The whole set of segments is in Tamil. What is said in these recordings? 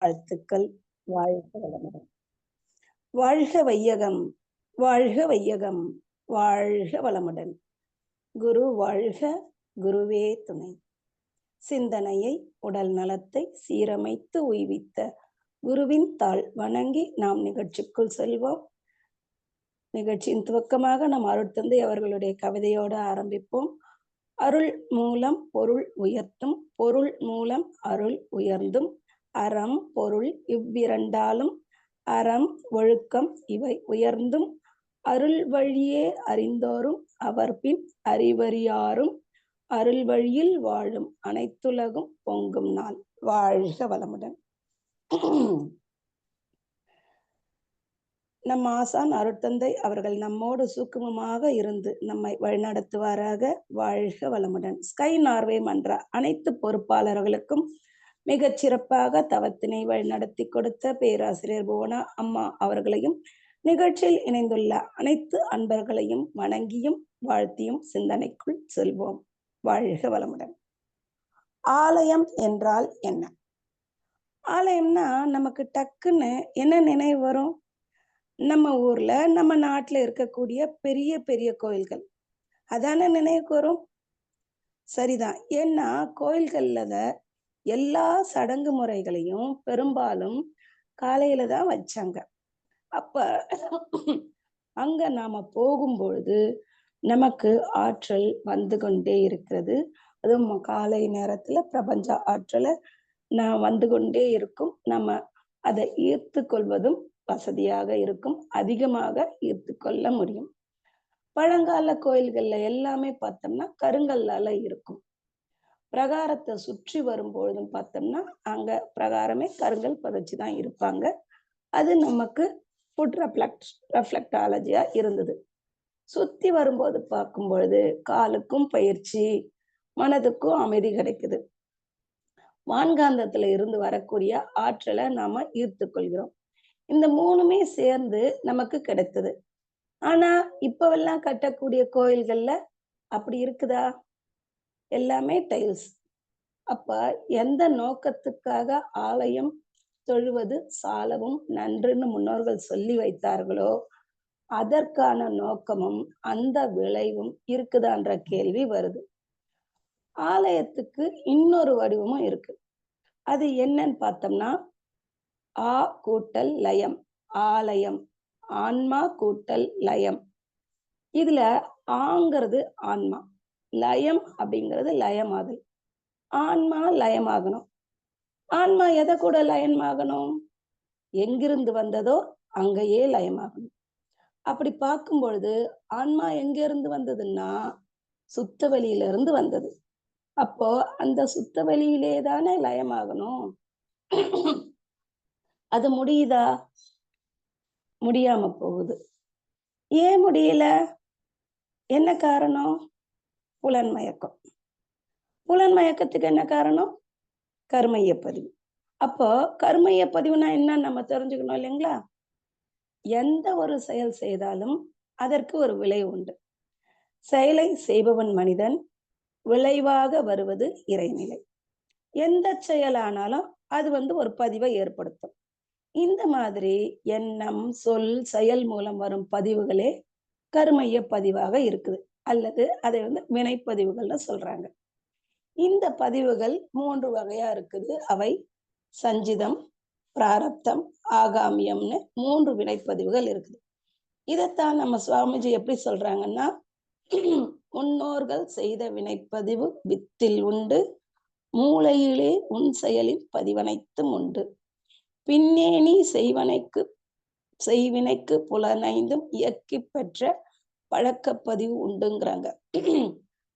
வாழ்த்துக்கள். வாழ்க வளமுடன். வாழ்க வையகம், வாழ்க வையகம், வாழ்க வளமுடன். குரு வாழ்க, குருவே துணை. சிந்தனையை, உடல் நலத்தை சீரமைத்து உய்வித்த குருவின் தாள் வணங்கி நாம் நிகழ்ச்சிக்குள் செல்வோம். நிகழ்ச்சியின் துவக்கமாக நம் அருட்தந்தை அவர்களுடைய கவிதையோடு ஆரம்பிப்போம். அருள் மூலம் பொருள் உயர்த்தும், பொருள் மூலம் அருள் உயர்ந்தும், அறம் பொருள் இவ்விரண்டாலும் அறம் ஒழுக்கம் இவை உயர்ந்தும், அருள் வழியே அறிந்தோரும் அவர் பின் அறிவறியாரும் அருள் வழியில் வாழும் அனைத்துலகும் பொங்கும் நாள். வாழ்க வளமுடன். நம் ஆசான் அருட்தந்தை அவர்கள் நம்மோடு சூக்குமமாக இருந்து நம்மை வழிநடத்துவாராக. வாழ்க வளமுடன். ஸ்கை நார்வே மன்ற அனைத்து பொறுப்பாளர்களுக்கும் மிகச் சிறப்பாக தவத்தினை வழிநடத்தி கொடுத்த பேராசிரியர் புவனா அம்மா அவர்களையும் நிகழ்ச்சியில் இணைந்துள்ள அனைத்து அன்பர்களையும் வணங்கியும் வாழ்த்தியும் சிந்தனைக்குள் செல்வோம். வாழ்க வளமுடன். ஆலயம் என்றால் என்ன? ஆலயம்னா நமக்கு டக்குன்னு என்ன நினைவு வரும்? நம்ம ஊர்ல நம்ம நாட்டுல இருக்கக்கூடிய பெரிய பெரிய கோயில்கள் அதான நினைவுக்கு வரும். சரிதான். ஏன்னா கோயில்கள்ல எல்லா சடங்கு முறைகளையும் பெரும்பாலும் காலையில தான் வச்சாங்க. அப்ப அங்க நாம போகும்பொழுது நமக்கு ஆற்றல் வந்து கொண்டே இருக்கிறது. அதுவும் காலை நேரத்துல பிரபஞ்ச ஆற்றலை வந்து கொண்டே இருக்கும். நம்ம அதை ஈர்த்து கொள்வதும் வசதியாக இருக்கும். அதிகமாக ஈர்த்து கொள்ள முடியும். பழங்கால கோயில்கள்ல எல்லாமே பார்த்தோம்னா கருங்கல்லால இருக்கும். பிரகாரத்தை சுற்றி வரும்பொழுதும் பார்த்தோம்னா அங்க பிரகாரமே கருங்கல் பதிச்சுதான் இருப்பாங்க. அது நமக்கு ஃபுட் ரெஃப்ளெக்டாலஜியா இருந்தது. சுத்தி வரும்போது பார்க்கும் பொழுது காலுக்கும் பயிற்சி, மனதுக்கும் அமைதி கிடைக்குது. வான்காந்தத்துல இருந்து வரக்கூடிய ஆற்றலை நாம ஈர்த்து கொள்கிறோம். இந்த மூணுமே சேர்ந்து நமக்கு கிடைத்தது. ஆனா இப்பவெல்லாம் கட்டக்கூடிய கோயில்கள்ல அப்படி இருக்குதா? எல்லாமே டைல்ஸ். அப்ப எந்த நோக்கத்துக்காக ஆலயம் தொழுவது சாலவும் நன்றுன்னு முன்னோர்கள் சொல்லி வைத்தார்களோ அதற்கான நோக்கமும் அந்த விளைவும் இருக்குதான்ற கேள்வி வருது. ஆலயத்துக்கு இன்னொரு வடிவமும் இருக்கு. அது என்னன்னு பார்த்தோம்னா ஆ கூட்டல் லயம், ஆலயம். ஆன்மா கூட்டல் லயம். இதுல ஆங்கிறது ஆன்மா, லயம் அப்படிங்கிறது லயமாதல். ஆன்மா லயமாகணும். ஆன்மா எதை கூட லயமாகணும்? எங்கிருந்து வந்ததோ அங்கேயே லயமாகணும். அப்படி பார்க்கும் பொழுது ஆன்மா எங்க இருந்து வந்ததுன்னா சுத்த வெளியில இருந்து வந்தது. அப்போ அந்த சுத்த வெளியிலே தானே லயமாகணும். அது முடியுதா? முடியாம போகுது. ஏன் முடியல? என்ன காரணம்? புலன்மயக்கம். புலன்மயக்கத்துக்கு என்ன காரணம்? கர்மைய பதிவு. அப்போ கர்மைய பதிவுனா என்ன நம்ம தெரிஞ்சுக்கணும் இல்லைங்களா? எந்த ஒரு செயல் செய்தாலும் அதற்கு ஒரு விளைவு உண்டு. செயலை செய்பவன் மனிதன், விளைவாக வருவது இறைநிலை. எந்த செயலானாலும் அது ஒரு பதிவை ஏற்படுத்தும். இந்த மாதிரி எண்ணம், சொல், செயல் மூலம் வரும் பதிவுகளே கர்மைய பதிவாக இருக்குது. அல்லது அதை வினைப்பதிவுகள்னு சொல்றாங்க. இந்த பதிவுகள் 3 வகையா இருக்குது. அவை சஞ்சிதம், பிராரப்தம், ஆகாமியம்னு 3 வினைப்பதிவுகள் இருக்குது. இதைத்தான் நம்ம சுவாமிஜி எப்படி சொல்றாங்கன்னா, முன்னோர்கள் செய்த வினைப்பதிவு வித்தில் உண்டு, மூளையிலே உன் செயலின் பதிவனைத்தும் உண்டு, பின்னே நீ செய்வினைக்கு புலனைந்தும் இயக்கி பெற்ற பழக்கப்பதிவு உண்டுங்கிறாங்க.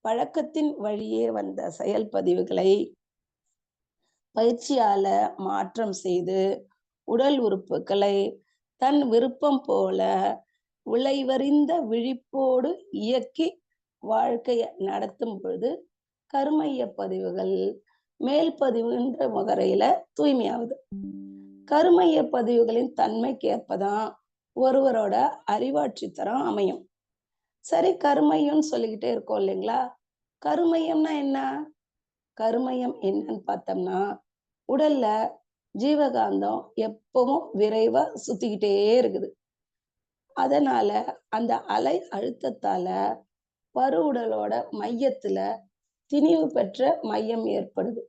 பழக்கத்தின் வழியே வந்த செயல் பதிவுகளை பயிற்சியால மாற்றம் செய்து உடல் உறுப்புகளை தன் விருப்பம் போல விளைவறிந்த விழிப்போடு இயக்கி வாழ்க்கைய நடத்தும் பொழுது கர்மைய பதிவுகள் மேல் பதிவுன்ற முகரையில தூய்மையாகுது. கர்மைய பதிவுகளின் தன்மைக்கு ஏற்பதான் ஒருவரோட அறிவாட்சி தரம் அமையும். சரி, கருமையம்னு சொல்லிக்கிட்டே இருக்கோம் இல்லைங்களா? கருமையம்னா என்ன? கருமையம் என்னன்னு பார்த்தோம்னா உடல்ல ஜீவகாந்தம் எப்பவும் விரைவா சுத்திக்கிட்டே இருக்குது. அதனால அந்த அலை அழுத்தத்தால பருவுடலோட மையத்துல திணிவு பெற்ற மையம் ஏற்படுது.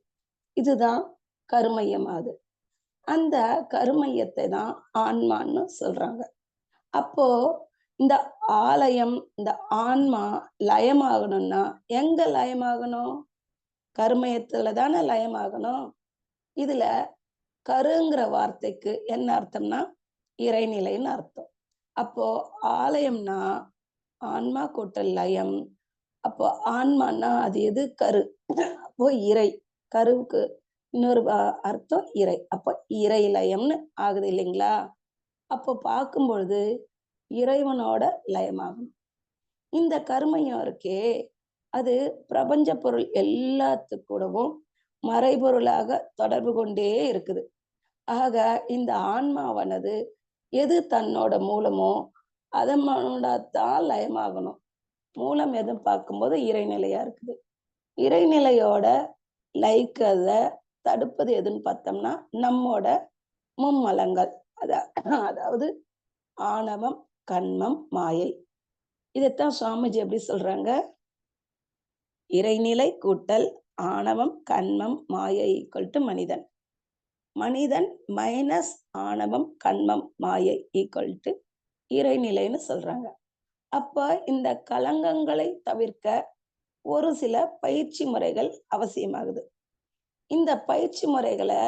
இதுதான் கருமையமாகுது. அந்த கருமையத்தை தான் ஆன்மான்னு சொல்றாங்க. அப்போ இந்த ஆலயம், இந்த ஆன்மா லயமாகணும்னா எங்க லயமாகணும்? கருமையத்துல தானே லயமாகணும். இதுல கருங்கிற வார்த்தைக்கு என்ன அர்த்தம்னா இறைநிலைன்னு அர்த்தம். அப்போ ஆலயம்னா ஆன்மா கூட்டல் லயம். அப்போ ஆன்மான்னா அது எது? கரு. அப்போ இறை. கருவுக்கு இன்னொரு அர்த்தம் இறை. அப்போ இறை லயம்னு ஆகுது இல்லைங்களா? அப்போ பார்க்கும் பொழுது இறைவனோட லயமாகும். இந்த கருமையம் இருக்கே, அது பிரபஞ்ச பொருள் எல்லாத்துக்கூடவும் மறைபொருளாக தொடர்பு கொண்டே இருக்குது. ஆக இந்த ஆன்மாவானது எது தன்னோட மூலமோ அதனோட தான் லயமாகணும். மூலம் எதுவும் பார்க்கும்போது இறைநிலையா இருக்குது. இறைநிலையோட லயிக்கிறத தடுப்பது எதுன்னு பார்த்தோம்னா நம்மோட மும்மலங்கள். அதாவது ஆணவம், கன்மம், மாயை. இதைத்தான் சுவாமிஜி எப்படி சொல்றாங்க? இறைநிலை கூட்டல் ஆணவம், கன்மம், மாயை ஈக்குவல் டு மனிதன். மனிதன் மைனஸ் ஆணவம், கன்மம், மாயை ஈக்குவல் டு இறைநிலைன்னு சொல்றாங்க. அப்ப இந்த களங்கங்களை தவிர்க்க ஒரு சில பயிற்சி முறைகள் அவசியமாகுது. இந்த பயிற்சி முறைகளை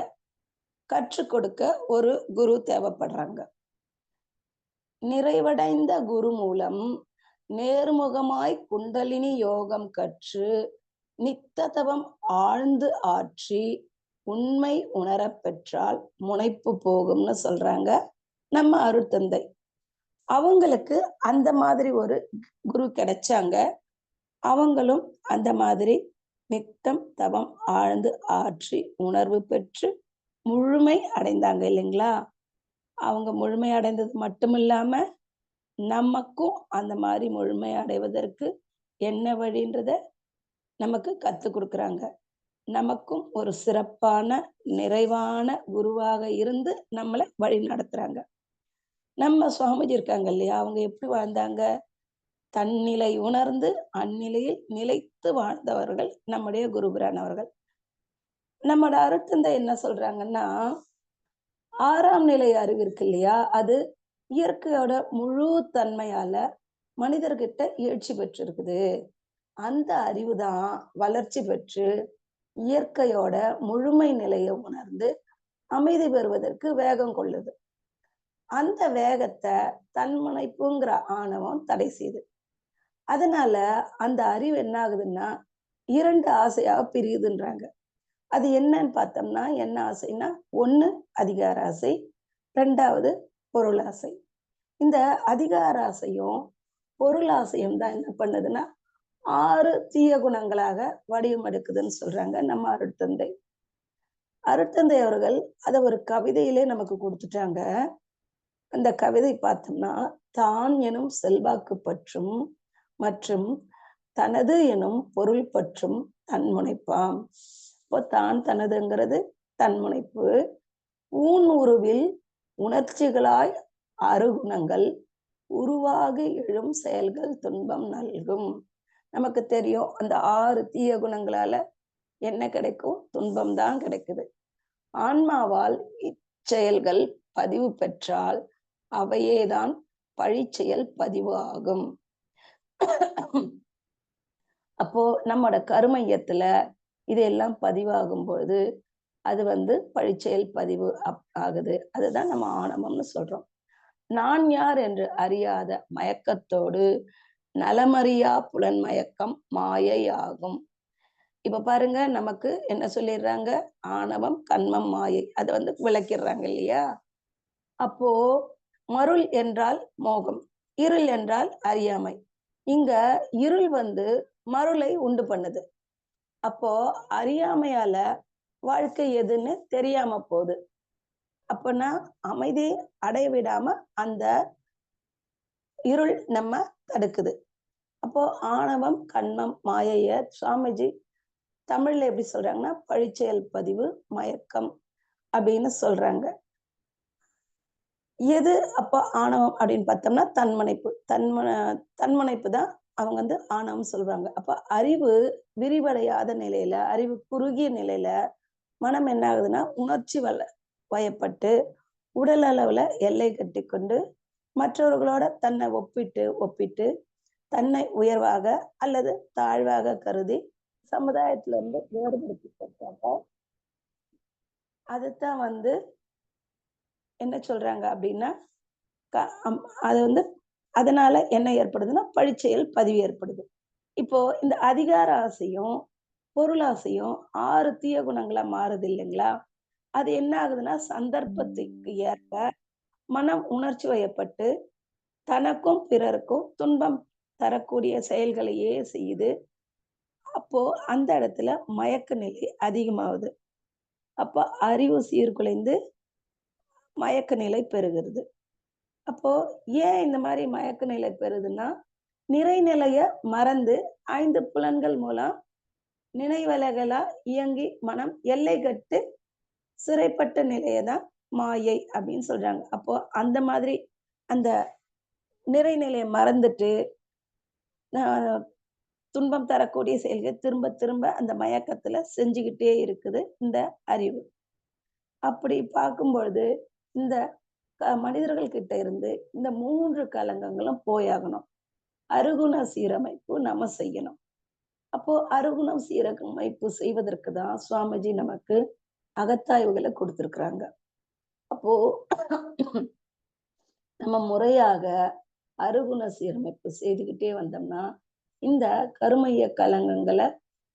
கற்றுக் கொடுக்க ஒரு குரு தேவைப்படுறாங்க. நிறைவடைந்த குரு மூலம் நேர்முகமாய் குண்டலினி யோகம் கற்று நித்ததவம் ஆழ்ந்து ஆற்றி உண்மை உணரப் பெற்றால் முனைப்பு போகும்னு சொல்றாங்க நம்ம அருட்தந்தை. அவங்களுக்கு அந்த மாதிரி ஒரு குரு கிடைச்சாங்க. அவங்களும் அந்த மாதிரி நித்தம் தவம் ஆழ்ந்து ஆற்றி உணர்வு பெற்று முழுமை அடைந்தாங்க இல்லைங்களா? அவங்க முழுமை அடைந்தது மட்டும் இல்லாம நமக்கும் அந்த மாதிரி முழுமை அடைவதற்கு என்ன வழின்றத நமக்கு கற்றுக் கொடுக்குறாங்க. நமக்கும் ஒரு சிறப்பான நிறைவான குருவாக இருந்து நம்மளை வழி நடத்துறாங்க. நம்ம சுவாமிஜி இருக்காங்க இல்லையா? அவங்க எப்படி வாழ்ந்தாங்க? தன்னிலை உணர்ந்து அந்நிலையில் நிலைத்து வாழ்ந்தவர்கள் நம்முடைய குருபிரானவர்கள். நம்மோட அருட்தந்தை என்ன சொல்றாங்கன்னா, 6ஆம் நிலை அறிவு இருக்கு இல்லையா? அது இயற்கையோட முழு தன்மையால மனிதர்கிட்ட எழுச்சி பெற்றிருக்குது. அந்த அறிவு தான் வளர்ச்சி பெற்று இயற்கையோட முழுமை நிலையை உணர்ந்து அமைதி பெறுவதற்கு வேகம் கொள்ளுது. அந்த வேகத்தை தன்முனைப்புங்கிற ஆணவம் தடை செய்யுது. அதனால அந்த அறிவு என்ன ஆகுதுன்னா 2 ஆசையாக பிரியுதுன்றாங்க. அது என்னன்னு பார்த்தோம்னா என்ன ஆசைன்னா, 1 அதிகார ஆசை, 2வது பொருள் ஆசை. இந்த அதிகார ஆசையும் பொருள் ஆசையும் தான் என்ன பண்ணுதுன்னா 6 தீய குணங்களாக வடிவமெடுக்குதுன்னு சொல்றாங்க நம்ம அருட்தந்தை. அருட்தந்தை அவர்கள் அதை ஒரு கவிதையிலே நமக்கு கொடுத்துட்டாங்க. அந்த கவிதை பார்த்தோம்னா, தான் எனும் செல்வாக்கு பற்றும் மற்றும் தனது எனும் பொருள் பற்றும் தன்முனைப்பாம். இப்போ தான் தனதுங்கிறது தன்முனைப்பு. ஊன் உருவில் உணர்ச்சிகளாய் அருகுணங்கள் உருவாகி எழும் செயல்கள் துன்பம் நல்கும். நமக்கு தெரியும் அந்த 6 தீய குணங்களால என்ன கிடைக்கும்? துன்பம் தான் கிடைக்குது. ஆன்மாவால் இச்செயல்கள் பதிவு பெற்றால் அவையேதான் பழிச்செயல் பதிவு ஆகும். அப்போ நம்மோட கருமையத்துல இதெல்லாம் பதிவாகும் பொழுது அது பழிச்செயல் பதிவு ஆகுது. அதுதான் நம்ம ஆணவம்னு சொல்றோம். நான் யார் என்று அறியாத மயக்கத்தோடு நலமறியா புலன்மயக்கம் மாயை ஆகும். இப்ப பாருங்க, நமக்கு என்ன சொல்லிடுறாங்க? ஆணவம், கன்மம், மாயை. அதை விளக்கிடுறாங்க இல்லையா? அப்போ மருள் என்றால் மோகம், இருள் என்றால் அறியாமை. இங்க இருள் மருளை உண்டு பண்ணுது. அப்போ அறியாமையால வாழ்க்கை எதுன்னு தெரியாம போகுது. அப்பனா அமைதி அடைய விடாம அந்த இருள் நம்ம தடுக்குது. அப்போ ஆணவம், கன்மம், மாயைய சுவாமிஜி தமிழ்ல எப்படி சொல்றாங்கன்னா, பழிச்செயல் பதிவு, மயக்கம் அப்படின்னு சொல்றாங்க. எது அப்ப ஆணவம் அப்படின்னு பார்த்தோம்னா, தன்முனைப்பு தான் அவங்க ஆணவம் சொல்றாங்க. அப்ப அறிவு விரிவடையாத நிலையில, அறிவு குறுகிய நிலையில மனம் என்ன ஆகுதுன்னா, உணர்ச்சி வயப்பட்டு, உடல் அளவுல எல்லை கட்டிக்கொண்டு, மற்றவர்களோட தன்னை ஒப்பிட்டு தன்னை உயர்வாக அல்லது தாழ்வாக கருதி சமுதாயத்துல இருந்து வேறுபடுத்திட்டாங்க. அதுதான் என்ன சொல்றாங்க அப்படின்னா, க அம் அது அதனால என்ன ஏற்படுதுன்னா, பழிச்செயல் பதிவு ஏற்படுது. இப்போ இந்த அதிகார ஆசையும், பொருளாசையும் 6 தீய குணங்களா மாறுது இல்லைங்களா? அது என்ன ஆகுதுன்னா, சந்தர்ப்பத்துக்கு ஏற்ப மனம் உணர்ச்சி வயப்பட்டு, தனக்கும் பிறருக்கும் துன்பம் தரக்கூடிய செயல்களையே செய்யுது. அப்போ அந்த இடத்துல மயக்க நிலை அதிகமாகுது. அப்போ அறிவு சீர்குலைந்து மயக்க நிலை பெறுகிறது. அப்போ ஏன் இந்த மாரி மயக்க நிலை பெறுதுன்னா, நிறைநிலைய மறந்து 5 புலன்கள் மூலம் நினைவலைகளா இயங்கி மனம் எல்லை கட்டு சிறைப்பட்ட நிலைய தான் மாயை அப்படின்னு சொல்றாங்க. அப்போ அந்த மாதிரி அந்த நிறைநிலைய மறந்துட்டு, அ துன்பம் தரக்கூடிய செயல்கள் திரும்ப திரும்ப அந்த மயக்கத்துல செஞ்சுகிட்டே இருக்குது இந்த அறிவு. அப்படி பார்க்கும்பொழுது, இந்த மனிதர்கள் கிட்ட இருந்து இந்த 3 கலங்கங்களும் போயாகணும். அருகுண சீரமைப்பு நம்ம செய்யணும். அப்போ அருகுணம் சீரமைப்பு செய்வதற்கு தான் சுவாமிஜி நமக்கு அகத்தாய்வுகள குடுத்திருக்கிறாங்க. அப்போ நம்ம முறையாக அருகுண சீரமைப்பு செய்துகிட்டே வந்தோம்னா, இந்த கருமைய கலங்கங்கள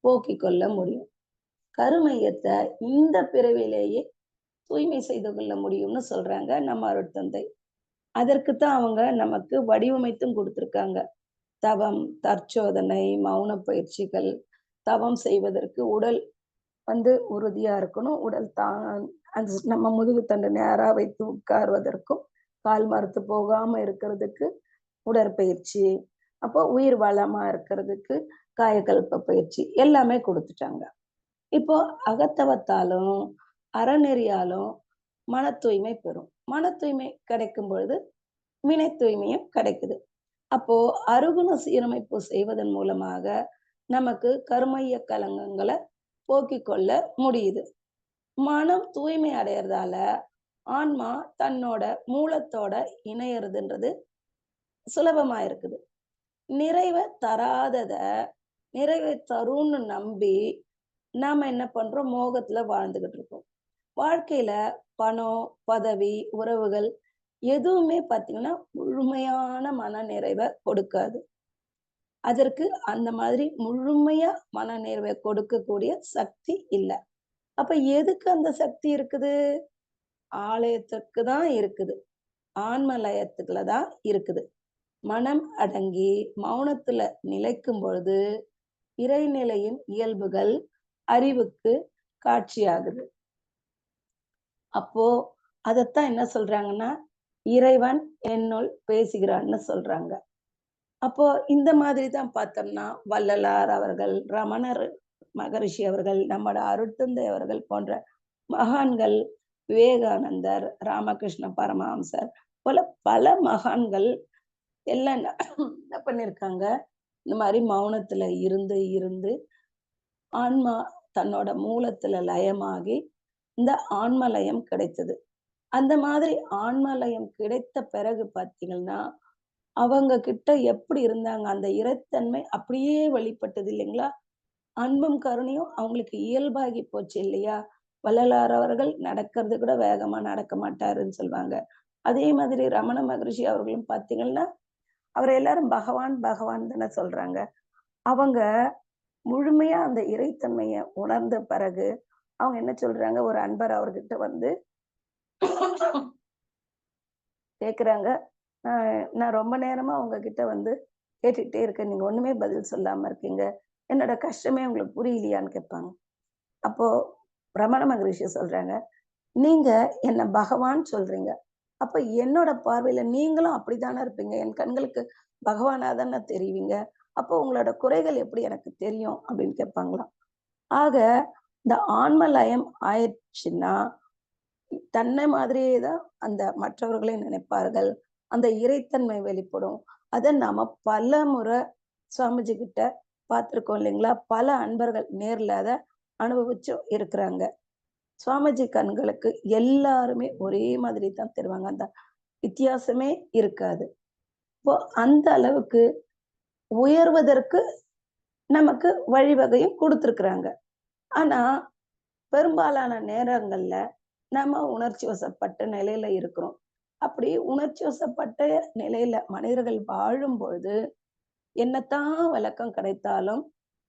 போக்கிக் கொள்ள முடியும். கருமையத்த இந்த பிறவியிலேயே தூய்மை செய்து கொள்ள முடியும்னு சொல்றாங்க நம்ம அருட்தந்தை. அதற்குத்தான் அவங்க நமக்கு வடிவமைத்தும் குடுத்திருக்காங்க. தவம், தற்சோதனை, மௌன பயிற்சிகள், தவம் செய்வதற்கு உடல் உறுதியா இருக்கணும். உடல் அந்த நம்ம முதுகு தண்டு நேரா வைத்து உட்கார்வதற்கும், கால் மரத்து போகாம இருக்கிறதுக்கு உடற்பயிற்சி. அப்போ உயிர் வளமா இருக்கிறதுக்கு காயகல்ப பயிற்சி எல்லாமே குடுத்துட்டாங்க. இப்போ அகத்தவத்தாலும், அறநெறியாலும் மன தூய்மை பெறும். மன தூய்மை கிடைக்கும் பொழுது, வினை தூய்மையும் கிடைக்குது. அப்போ அருகுண சீரமைப்பு செய்வதன் மூலமாக நமக்கு கருமைய கலங்கங்கள போக்கிக் கொள்ள முடியுது. மனம் தூய்மை அடையறதால ஆன்மா தன்னோட மூலத்தோட இணையறதுன்றது சுலபமா இருக்குது. நிறைவ தராதத நிறைவை தரும்னு நம்பி நாம என்ன பண்றோம்? மோகத்துல வாழ்ந்துகிட்டு இருக்கோம். வாழ்க்கையில பணம், பதவி, உறவுகள் எதுவுமே பார்த்தீங்கன்னா, முழுமையான மனநிறைவ கொடுக்காது. அதற்கு அந்த மாதிரி முழுமையா மனநிறைவை கொடுக்கக்கூடிய சக்தி இல்ல. அப்ப எதுக்கு அந்த சக்தி இருக்குது? ஆலயத்துக்கு தான் இருக்குது. ஆன்ம லயத்துக்குள்ள தான் இருக்குது. மனம் அடங்கி மௌனத்துல நிலைக்கும் பொழுது, இறைநிலையின் இயல்புகள் அறிவுக்கு காட்சியாகுது. அப்போ அதத்தான் என்ன சொல்றாங்கன்னா, இறைவன் என்னுள் பேசுகிறான்னு சொல்றாங்க. அப்போ இந்த மாதிரி தான் பார்த்தோம்னா, வள்ளலார் அவர்கள், ரமணர் மகரிஷி அவர்கள், நம்மோட அருட்தந்தை அவர்கள் போன்ற மகான்கள், விவேகானந்தர், ராமகிருஷ்ண பரமஹம்சர் போல பல மகான்கள் எல்லாம் என்ன பண்ணியிருக்காங்க, இந்த மாரி மௌனத்துல இருந்து இருந்து ஆன்மா தன்னோட மூலத்துல லயமாகி, இந்த ஆன்ம லயம் கிடைத்தது. அந்த மாதிரி ஆன்ம லயம் கிடைத்த பிறகு பார்த்தீங்கன்னா, அவங்க கிட்ட எப்படி இருந்தாங்க? அந்த இறைத்தன்மை அப்படியே வெளிப்பட்டது இல்லைங்களா? அன்பும், கருணையும் அவங்களுக்கு இயல்பாகி போச்சு இல்லையா? வள்ளலார் அவர்கள் நடக்கிறது கூட வேகமா நடக்க மாட்டாருன்னு சொல்வாங்க. அதே மாதிரி ரமண மகரிஷி அவர்களும் பார்த்தீங்கன்னா, அவர எல்லாரும் பகவான், பகவான் தானே சொல்றாங்க. அவங்க முழுமையா அந்த இறைத்தன்மைய உணர்ந்த பிறகு, அவங்க என்ன சொல்றாங்க, ஒரு அன்பர் அவர்கிட்ட கேட்குறாங்க, "அ நான் ரொம்ப நேரமா உங்ககிட்ட கேட்டுட்டே இருக்கேன். நீங்க ஒண்ணுமே பதில் சொல்லாம இருக்கீங்க. என்னோட கஷ்டமே உங்களுக்கு புரியலையான்னு?" கேட்பாங்க. அப்போ ரமண மகரிஷி சொல்றாங்க, "நீங்க என்ன பகவான் சொல்றீங்க. அப்ப என்னோட பார்வையில நீங்களும் அப்படித்தானே இருப்பீங்க. என் கண்களுக்கு பகவானா தானே தெரிவீங்க. அப்போ உங்களோட குறைகள் எப்படி எனக்கு தெரியும்?" அப்படின்னு கேட்பாங்களாம். ஆக இந்த ஆன்ம லயம் ஆயிடுச்சுன்னா, தன்னை மாதிரியே தான் அந்த மற்றவர்களை நினைப்பார்கள். அந்த இறைத்தன்மை வெளிப்படும். அத நாம பலமுறை சுவாமிஜி கிட்ட பார்த்துருக்கோம் இல்லைங்களா? பல அன்பர்கள் நேர்ல அத அனுபவிச்சும் இருக்கிறாங்க. சுவாமிஜி கண்களுக்கு எல்லாருமே ஒரே மாதிரி தான் தெரிவாங்க. அந்த வித்தியாசமே இருக்காது. இப்போ அந்த அளவுக்கு உயர்வதற்கு நமக்கு வழிவகையும் குடுத்திருக்கிறாங்க. ஆனா, பெரும்பாலான நேரங்கள்ல நம்ம உணர்ச்சி வசப்பட்ட நிலையில இருக்கிறோம். அப்படி உணர்ச்சி வசப்பட்ட நிலையில மனிதர்கள் வாழும்பொழுது, என்னத்தான் விளக்கம் கிடைத்தாலும்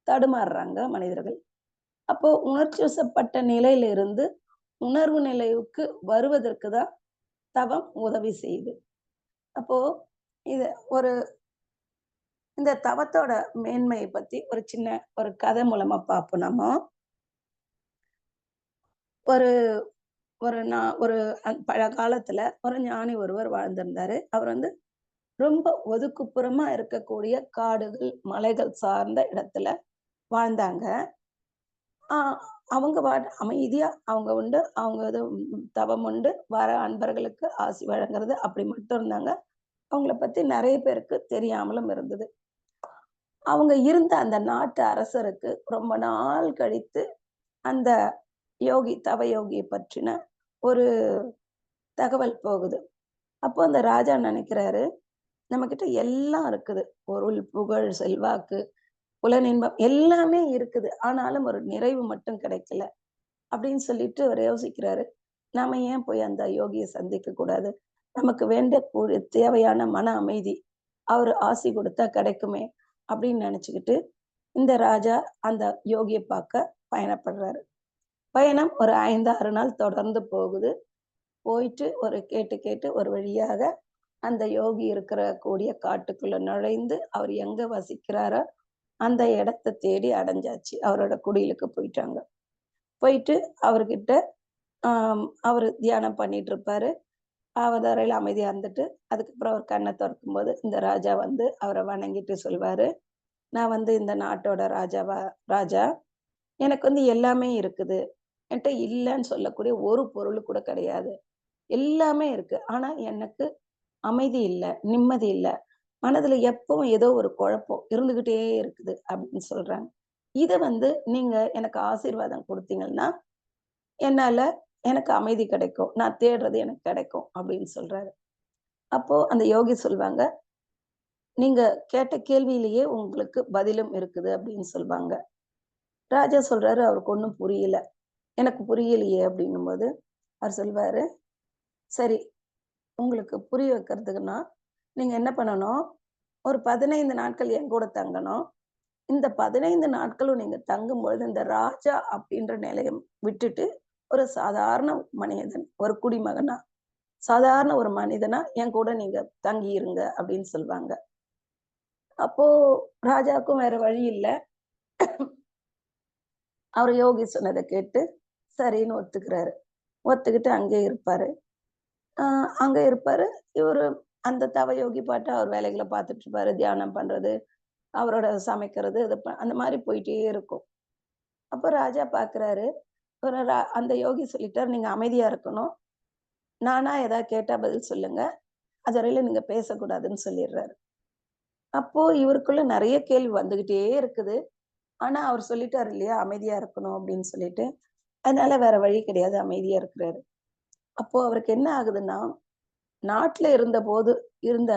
தடுமாறுறாங்க மனிதர்கள். அப்போ உணர்ச்சி வசப்பட்ட நிலையில இருந்து உணர்வு நிலைக்கு வருவதற்கு தான் தவம் உதவி செய்யுது. அப்போ இது ஒரு இந்த தவத்தோட மேன்மைய பத்தி ஒரு சின்ன ஒரு கதை மூலமா பார்ப்போம் நம்ம. ஒரு ஒரு ஒரு பழங்காலத்துல ஒரு ஞானி ஒருவர் வாழ்ந்திருந்தாரு. அவர் வந்து ரொம்ப ஒதுக்குப்புறமா இருக்கக்கூடிய காடுகள், மலைகள் சார்ந்த இடத்துல வாழ்ந்தாங்க. ஆ அவங்க அமைதியா அவங்க உண்டு, அவங்க இது தவம் உண்டு, வர அன்பர்களுக்கு ஆசி வழங்குறது அப்படி மட்டும் இருந்தாங்க. அவங்கள பத்தி நெறைய பேருக்கு தெரியாமலும் இருந்தது. அவங்க இருந்த அந்த நாட்டு அரசருக்கு ரொம்ப நாள் கழித்து அந்த தவ யோகிய பற்றின ஒரு தகவல் போகுது. அப்போ அந்த ராஜா நெனைக்கிறாரு, நம்மகிட்ட எல்லாம் இருக்குது. பொருள், புகழ், செல்வாக்கு, புலனின்பம் எல்லாமே இருக்குது. ஆனாலும் ஒரு நிறைவு மட்டும் கிடைக்கல. அப்படின்னு சொல்லிட்டு அவரு யோசிக்கிறாரு. நாம ஏன் போய் அந்த யோகிய சந்திக்க கூடாது? நமக்கு வேண்டக்கூடிய தேவையான மன அமைதி, அவரு ஆசி குடுத்தா கிடைக்குமே! அப்படின்னு நெனச்சுக்கிட்டு, இந்த ராஜா அந்த யோகிய பார்க்க பயணப்படுறாரு. பயணம் ஒரு 5, 6 நாள் தொடர்ந்து போகுது. போயிட்டு ஒரு கேட்டு கேட்டு ஒரு வழியாக அந்த யோகி இருக்கிற கூடிய காட்டுக்குள்ள நுழைந்து, அவர் எங்க வசிக்கிறாரோ, அந்த இடத்த தேடி அடைஞ்சாச்சு. அவரோட குடிலுக்கு போயிட்டாங்க. போயிட்டு அவர்கிட்ட அவரு தியானம் பண்ணிட்டு இருப்பாரு. அவர் அறையில அமைதியா இருந்துட்டு, அதுக்கப்புறம் அவர் கண்ண தொறக்கும்போது, இந்த ராஜா வந்து அவர வணங்கிட்டு சொல்வாரு, "நான் வந்து இந்த நாட்டோட ராஜா. எனக்கு வந்து எல்லாமே இருக்குது. என்ட்ட இல்லன்னு சொல்லக்கூடிய ஒரு பொருள் கூட கிடையாது. எல்லாமே இருக்கு. ஆனா எனக்கு அமைதி இல்ல, நிம்மதி இல்ல. மனதுல எப்பவும் ஏதோ ஒரு குழப்பம் இருந்துகிட்டே இருக்குது." அப்படின்னு சொல்றாங்க. இத வந்து நீங்க எனக்கு ஆசீர்வாதம் குடுத்தீங்கன்னா, என்னால எனக்கு அமைதி கிடைக்கும். நான் தேடுறது எனக்கு கிடைக்கும் அப்படின்னு சொல்றாரு. அப்போ அந்த யோகி சொல்வாங்க, "நீங்க கேட்ட கேள்வியிலேயே உங்களுக்கு பதிலும் இருக்குது" அப்படின்னு சொல்வாங்க. ராஜா சொல்றாரு, அவருக்கு ஒண்ணும் புரியல. "எனக்கு புரியலையே" அப்படின்னும்போது, அவர் சொல்வாரு, "சரி, உங்களுக்கு புரிய வைக்கிறதுக்குன்னா, நீங்க என்ன பண்ணணும், ஒரு 15 நாட்கள் என் கூட தங்கணும். இந்த 15 நாட்களும் நீங்க தங்கும்பொழுது, இந்த ராஜா அப்படின்ற நிலைய விட்டுட்டு, ஒரு சாதாரண மனிதன், ஒரு குடிமகனா, சாதாரண ஒரு மனிதனா என் கூட நீங்க தங்கி இருங்க" அப்படின்னு சொல்வாங்க. அப்போ ராஜாவுக்கும் வேற வழி இல்ல. அவரு யோகி சொன்னத கேட்டு, சரின்னு ஒத்துக்கிறாரு. ஒத்துக்கிட்டு அங்கேயே இருப்பாரு. அ அங்க இருப்பாரு. இவரு அந்த தவயோகி பாட்டு அவர் வேலைகள பார்த்துட்டு இருப்பாரு. தியானம் பண்றது, அவரோட சமைக்கிறது, இது அந்த மாரி போயிட்டே இருக்கும். அப்ப ராஜா பார்க்குறாரு. ஒரு அந்த யோகி சொல்லிட்டாரு, "நீங்க அமைதியா இருக்கணும். நானா ஏதாவது கேட்டா பதில் சொல்லுங்க. அதுவரையிலும் நீங்க பேசக்கூடாதுன்னு" சொல்லிடுறாரு. அப்போ இவருக்குள்ள நெறைய கேள்வி வந்துகிட்டே இருக்குது. ஆனா, அவர் சொல்லிட்டாரு இல்லையா, அமைதியா இருக்கணும் அப்படின்னு சொல்லிட்டு. அதனால வேற வழி கிடையாது. அமைதியா இருக்கிறாரு. அப்போ அவருக்கு என்ன ஆகுதுன்னா, நாட்டுல இருந்தபோது இருந்த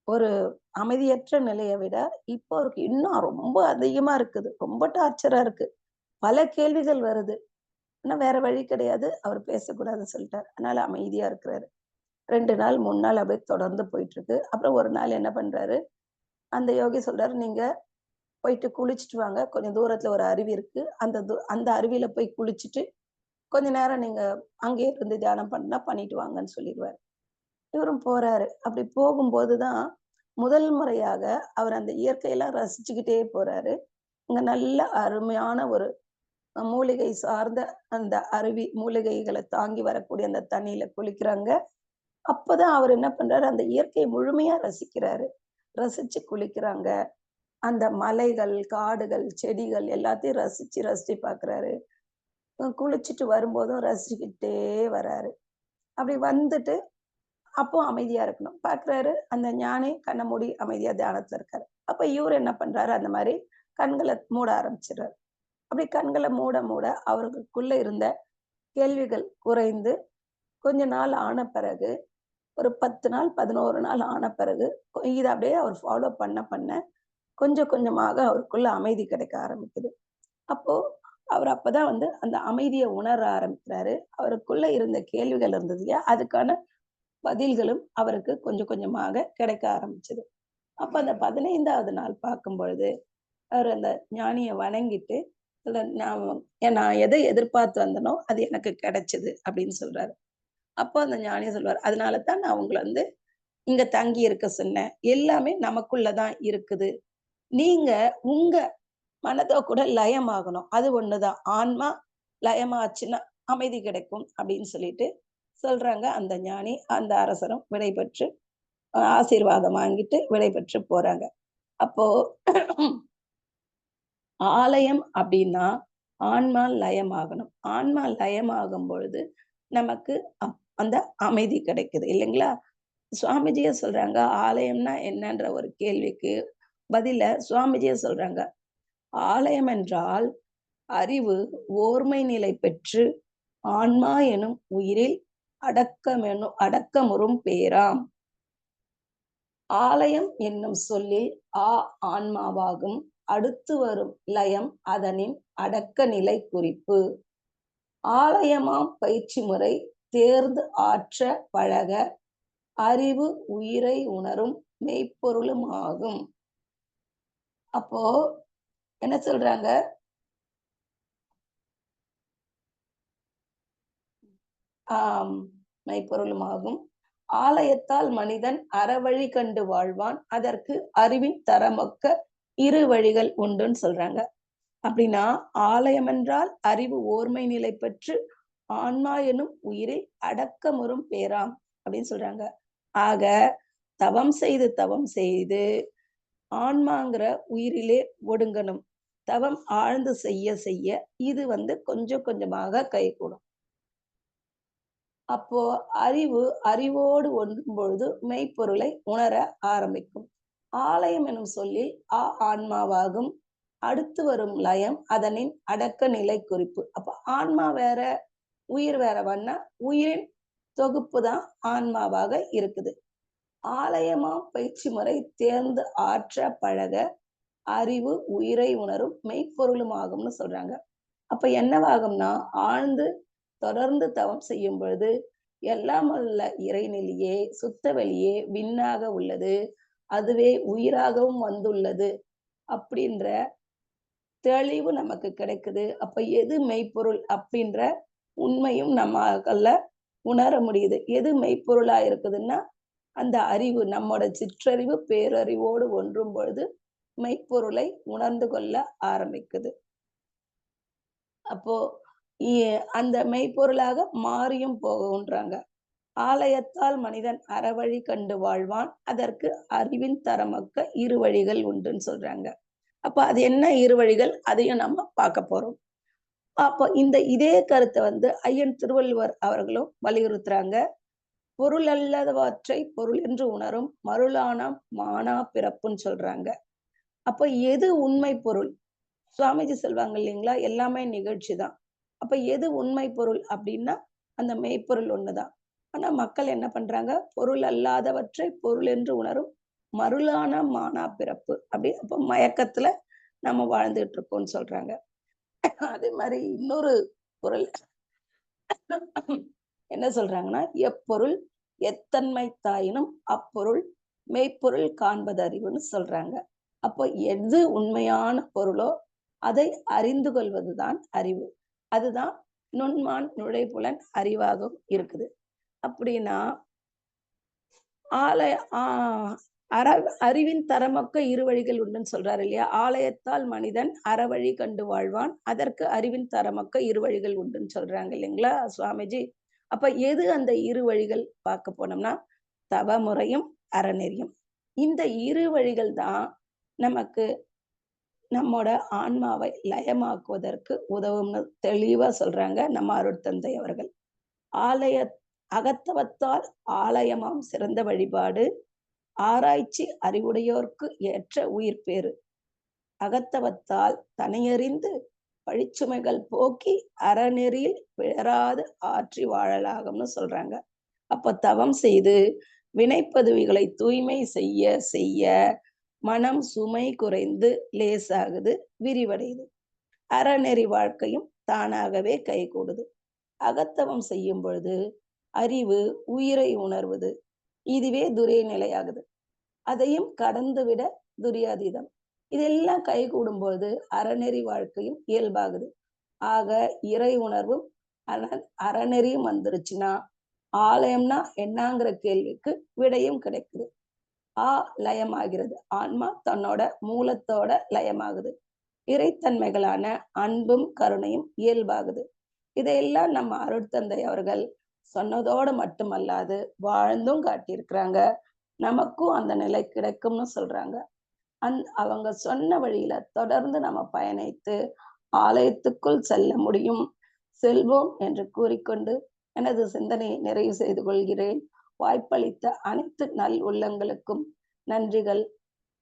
ஒரு அமைதியற்ற நிலைய விட, இப்போ அவருக்கு இன்னும் ரொம்ப அதிகமா இருக்குது. ரொம்ப டார்ச்சரா இருக்கு. பல கேள்விகள் வருது. ஆனா வேற வழி கிடையாது. அவர் பேசக்கூடாதுன்னு சொல்லிட்டாரு. அதனால அமைதியா இருக்கிறாரு. 2 நாள், 3 நாள் அப்படியே தொடர்ந்து போயிட்டு இருக்கு. அப்புறம் ஒரு நாள் என்ன பண்றாரு, அந்த யோகி சொல்றாரு, "நீங்க போயிட்டு குளிச்சுட்டு வாங்க. கொஞ்சம் தூரத்துல ஒரு அருவி இருக்கு. அந்த அருவியில போய் குளிச்சுட்டு, கொஞ்ச நேரம் நீங்க அங்கேயே இருந்து தியானம் பண்ணா பண்ணிட்டு வாங்கன்னு" சொல்லிருவாரு. இவரும் போறாரு. அப்படி போகும்போது தான், முதல் முறையாக அவர் அந்த இயற்கையெல்லாம் ரசிச்சுக்கிட்டே போறாரு. அங்க நல்ல அருமையான ஒரு மூலிகை சார்ந்த அந்த அருவி, மூலிகைகள தாங்கி வரக்கூடிய அந்த தண்ணீல குளிக்கிறாங்க. அப்பதான் அவர் என்ன பண்றாரு, அந்த இயற்கையை முழுமையா ரசிக்கிறாரு. ரசிச்சு குளிக்கிறாங்க. அந்த மலைகள், காடுகள், செடிகள் எல்லாத்தையும் ரசிச்சு, ரசிச்சு பார்க்குறாரு. குளிச்சுட்டு வரும்போதும் ரசிச்சுக்கிட்டே வராரு. அப்படி வந்துட்டு அப்போ அமைதியா இருக்கணும். பார்க்குறாரு, அந்த ஞானி கண்ண மூடி அமைதியா தியானத்துல இருக்காரு. அப்ப இவரு என்ன பண்றாரு, அந்த மாரி கண்கள மூட ஆரம்பிச்சுடுறாரு. அப்படி கண்கள மூட மூட அவர்களுக்குள்ள இருந்த கேள்விகள் குறைந்து, கொஞ்ச நாள் ஆன பிறகு, ஒரு 10 நாள், 11 நாள் ஆன பிறகு, இத அப்படியே அவர் ஃபாலோ பண்ண பண்ண, கொஞ்சம் கொஞ்சமாக அவருக்குள்ள அமைதி கிடைக்க ஆரம்பிக்குது. அப்போ அவர் அப்பதான் வந்து அந்த அமைதிய உணர ஆரம்பிக்கிறாரு. அவருக்குள்ள இருந்த கேள்விகள் இருந்தது இல்லையா? அதுக்கான பதில்களும் அவருக்கு கொஞ்சம் கொஞ்சமாக கிடைக்க ஆரம்பிச்சது. அப்ப அந்த 15வது நாள் பார்க்கும் பொழுது, அவர் அந்த ஞானிய வணங்கிட்டு, "இல்ல நான் எதை எதிர்பார்த்து வந்தேனோ, அது எனக்கு கிடைச்சது" அப்படின்னு சொல்றாரு. அப்போ அந்த ஞானி சொல்வாரு, "அதனால தான் நான் உங்கள வந்து இங்க தங்கி இருக்க சொன்னேன். எல்லாமே நமக்குள்ள தான் இருக்குது. நீங்க உங்க மனத கூட லயமாகணும். அது ஒண்ணுதான். ஆன்மா லயமாச்சுன்னா அமைதி கிடைக்கும்" அப்படின்னு சொல்லிட்டு சொல்றாங்க. அந்த ஞானி, அந்த அரசரும் விடைபெற்று ஆசீர்வாதம் வாங்கிட்டு விடைபெற்று போறாங்க. அப்போ ஆலயம் அப்படின்னா, ஆன்மா லயமாகணும். ஆன்மா லயமாகும் பொழுது, நமக்கு அந்த அமைதி கிடைக்குது இல்லைங்களா? சுவாமிஜியே சொல்றாங்க, ஆலயம்னா என்னன்ற ஒரு கேள்விக்கு பதில சுவாமிஜியே சொல்றாங்க. ஆலயம் என்றால் அறிவு ஓர்மை நிலை பெற்று, ஆன்மா எனும் உயிரில் அடக்கமுறும் பேராம். ஆலயம் என்னும் சொல்லில் ஆன்மாவாகும். அடுத்து வரும் லயம் அதனின் அடக்க நிலை குறிப்பு. ஆலயமாம் பயிற்சி முறை தேர்ந்து ஆற்ற பழக அறிவு உயிரை உணரும் மெய்ப்பொருளும் ஆகும். அப்போ என்ன சொல்றாங்க? ஆம், மெய்ப்பொருளும் ஆகும். ஆலயத்தால் மனிதன் அறவழி கண்டு வாழ்வான். அதற்கு அறிவின் தரமொக்க இரு வழிகள் உண்டுன்னு சொல்றாங்க. அப்படின்னா, ஆலயம் என்றால் அறிவு ஓர்மை நிலை பெற்று, ஆன்மா எனும் உயிரில் அடக்கமுறும் பேராம் அப்படின்னு சொல்றாங்க. ஆக, தவம் செய்து ஆன்மாங்கிற உயிரிலே ஒடுங்கணும். தவம் ஆழ்ந்து செய்ய செய்ய இது வந்து கொஞ்சம் கொஞ்சமாக கைகூடும். அப்போ அறிவோடு ஒன்றும் பொழுது மெய்ப்பொருளை உணர ஆரம்பிக்கும். ஆலயம் எனும் சொல்லில் ஆன்மாவாகும். அடுத்து வரும் லயம் அதனின் அடக்க நிலை குறிப்பு. அப்ப ஆன்மா வேற, உயிர் வேறவான்னா, உயிரின் தொகுப்பு தான் ஆன்மாவாக இருக்குது. ஆலயமாம் பயிற்சி முறை தேர்ந்து ஆற்ற பழக அறிவு உயிரை உணரும் மெய்ப்பொருளும் ஆகும்னு சொல்றாங்க. அப்ப என்னவாகும்னா, ஆழ்ந்து தொடர்ந்து தவம் செய்யும் பொழுது, எல்லாம் வல்ல இறைநிலையே, சுத்த வெளியே விண்ணாக உள்ளது. அதுவே உயிராகவும் வந்துள்ளது. அப்படின்ற தெளிவு நமக்கு கிடைக்குது. அப்ப எது மெய்ப்பொருள் அப்படின்ற உண்மையும் நம்மால உணர முடியுது. எது மெய்ப்பொருளா இருக்குதுன்னா, அந்த அறிவு நம்மோட சிற்றறிவு பேரறிவோடு ஒன்றும் பொழுது மெய்ப்பொருளை உணர்ந்து கொள்ள ஆரம்பிக்குது. அப்போ இ அந்த மெய்ப்பொருளாக மாறியும் போகுன்றாங்க. ஆலயத்தால் மனிதன் அறவழி கண்டு வாழ்வான். அதற்கு அறிவின் தரமொக்க இரு வழிகள் உண்டுன்னு சொல்றாங்க. அப்ப அது என்ன இரு வழிகள்? அதையும் நம்ம பார்க்க போறோம். அப்போ இதே கருத்த வந்து ஐயன் திருவள்ளுவர் அவர்களும் வலியுறுத்துறாங்க. பொருள் அல்லாதவற்றை பொருள் என்று உணரும் மருளானாம் மானா பிறப்புன்னு சொல்றாங்க. அப்ப எது உண்மை பொருள்? சுவாமிஜி சொல்வாங்க இல்லைங்களா? எல்லாமே நிகழ்ச்சி தான். அப்ப எது உண்மை பொருள் அப்படின்னா, அந்த மெய்ப்பொருள் ஒண்ணுதான். ஆனா மக்கள் என்ன பண்றாங்க? பொருள் அல்லாதவற்றை பொருள் என்று உணரும் மருளான மானா பிறப்பு. அப்படி அப்ப மயக்கத்துல நம்ம வாழ்ந்துட்டு இருக்கோம்ன்னு சொல்றாங்க. அதே மாரி இன்னொரு குறள் என்ன சொல்றாங்கன்னா, எப்பொருள் எத்தன்மை தாயினும் அப்பொருள் மெய்ப்பொருள் காண்பது அறிவுன்னு சொல்றாங்க. அப்போ எது உண்மையான பொருளோ அதை அறிந்து கொள்வதுதான் அறிவு. அதுதான் நுண்மான் நுழைபுலன் அறிவாகவும் இருக்குது. அப்படின்னா ஆலய ஆ அற அறிவின் தரமொக்க இரு வழிகள் உண்டுன்னு சொல்றாரு இல்லையா? ஆலயத்தால் மனிதன் அறவழி கண்டு வாழ்வான். அதற்கு அறிவின் தரமொக்க இரு வழிகள் உண்டுன்னு சொல்றாங்க இல்லைங்களா சுவாமிஜி? அப்ப எது அந்த இரு வழிகள் பார்க்க போனோம்னா, தவமுறையும், அறநெறியும். இந்த இரு வழிகள் தான் நமக்கு நம்மோட ஆன்மாவை லயமாக்குவதற்கு உதவும்னு தெளிவா சொல்றாங்க நம்ம அருட்தந்தை அவர்கள். ஆலய அகத்தவத்தால் ஆலயமாம் சிறந்த வழிபாடு, ஆராய்ச்சி அறிவுடையோர்க்கு ஏற்ற உயிர் பேறு. அகத்தவத்தால் தனையறிந்து பழிச்சுமைகள் போக்கி அறநெறியில் பிழறாது ஆற்றி வாழலாகும்னு சொல்றாங்க. அப்ப தவம் செய்து வினைப்பதுவிகளை தூய்மை செய்ய செய்ய மனம் சுமை குறைந்து லேசாகுது, விரிவடையுது. அறநெறி வாழ்க்கையும் தானாகவே கைகூடுது. அகத்தவம் செய்யும் பொழுது அறிவு உயிரை உணர்வது, இதுவே துரிய நிலையாகுது. அதையும் கடந்துவிட துரியாதீதம். இதெல்லாம் கைகூடும்போது அறநெறி வாழ்க்கையும் இயல்பாகுது. ஆக இறை உணர்வும் அறநெறியும் வந்துருச்சுன்னா ஆலயம்னா என்னங்கிற கேள்விக்கு விடையும் கிடைக்குது. லயமாகிறது. ஆன்மா தன்னோட மூலத்தோட லயமாகுது. இறைத்தன்மைகளான அன்பும் கருணையும் இயல்பாகுது. இதையெல்லாம் நம்ம அருட்தந்தை அவர்கள் சொன்னதோடு மட்டுமல்லாது வாழ்ந்தும் காட்டியிருக்கிறாங்க. நமக்கும் அந்த நிலை கிடைக்கும்னு சொல்றாங்க. அவங்க சொன்ன வழியில தொடர்ந்து நம்ம பயணித்து ஆலயத்துக்குள் செல்ல முடியும். செல்வோம் என்று கூறிக்கொண்டு எனது சிந்தனையை நிறைவு செய்து கொள்கிறேன். வாய்ப்பளித்த அனைத்து நல் உள்ளங்களுக்கும் நன்றிகள்.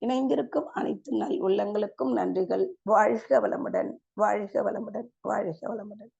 இணைந்திருக்கும் அனைத்து நல் உள்ளங்களுக்கும் நன்றிகள். வாழ்க வளமுடன், வாழ்க வளமுடன், வாழ்க வளமுடன்.